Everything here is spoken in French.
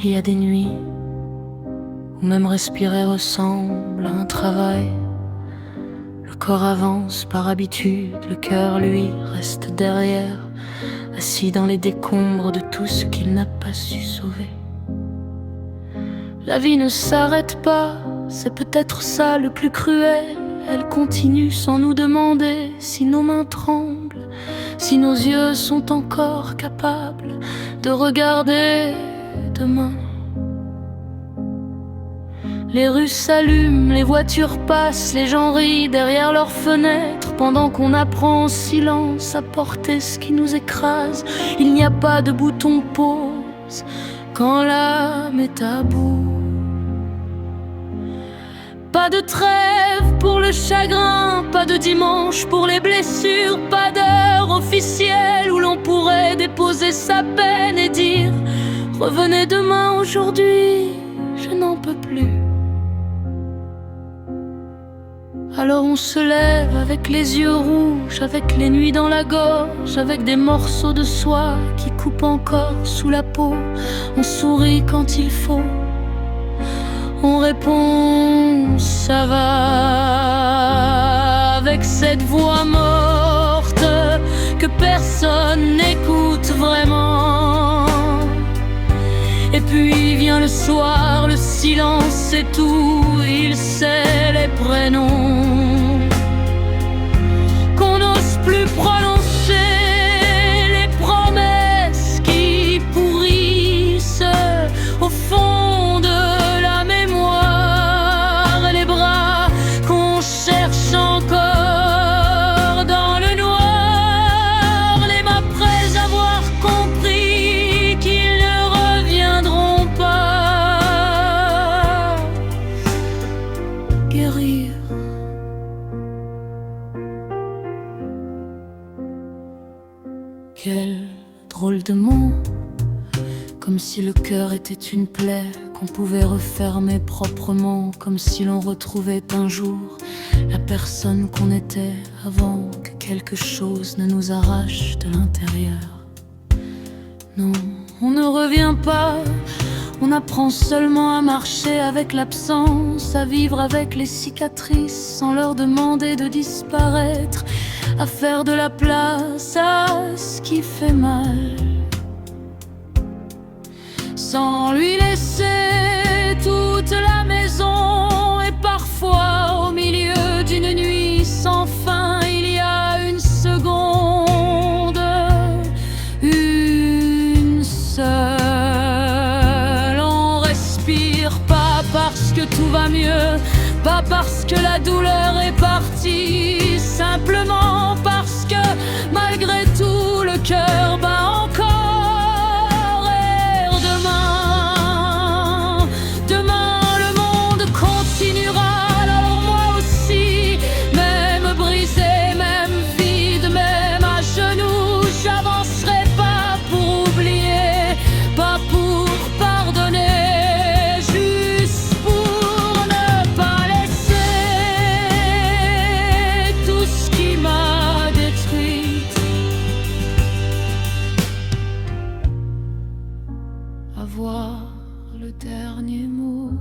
Il y a des nuits où même respirer ressemble à un travail. Le corps avance par habitude, le cœur lui reste derrière, assis dans les décombres de tout ce qu'il n'a pas su sauver. La vie ne s'arrête pas, c'est peut-être ça le plus cruel. Elle continue sans nous demander si nos mains tremblent, si nos yeux sont encore capables de regarder demain. Les rues s'allument, les voitures passent, les gens rient derrière leurs fenêtres, pendant qu'on apprend en silence à porter ce qui nous écrase. Il n'y a pas de bouton pause quand l'âme est à bout. Pas de trêve pour le chagrin, pas de dimanche pour les blessures, pas d'heure officielle où l'on pourrait déposer sa peine et dire « Revenez demain, aujourd'hui, je n'en peux plus ». Alors on se lève avec les yeux rouges, avec les nuits dans la gorge, avec des morceaux de soie qui coupent encore sous la peau. On sourit quand il faut, on répond ça va, avec cette voix morte que personne n'écoute vraiment. Et puis vient le soir, le silence et tout, il sait les prénoms qu'on n'ose plus prononcer, les promesses qui pourrissent au fond de la mémoire, les bras qu'on cherche encore dans le noir, les mains après avoir compris qu'ils ne reviendront pas. Guérir. Quel drôle de mot, comme si le cœur était une plaie qu'on pouvait refermer proprement, comme si l'on retrouvait un jour la personne qu'on était avant que quelque chose ne nous arrache de l'intérieur. Non, on ne revient pas, on apprend seulement à marcher avec l'absence, à vivre avec les cicatrices sans leur demander de disparaître, à faire de la place à ce qui fait mal, sans lui laisser toute la maison. Et parfois au milieu d'une nuit sans fin, il y a une seconde, une seule. On respire pas parce que tout va mieux, pas parce que la douleur est partie, simplement parce que malgré tout le cœur bat encore. Et demain, demain le monde continuera, alors moi aussi, même brisé, même vide, même à genoux, j'avancerai pas pour oublier, pas pour pardonner, juste pour ne pas laisser tout ce qui m'a détruite avoir le dernier mot.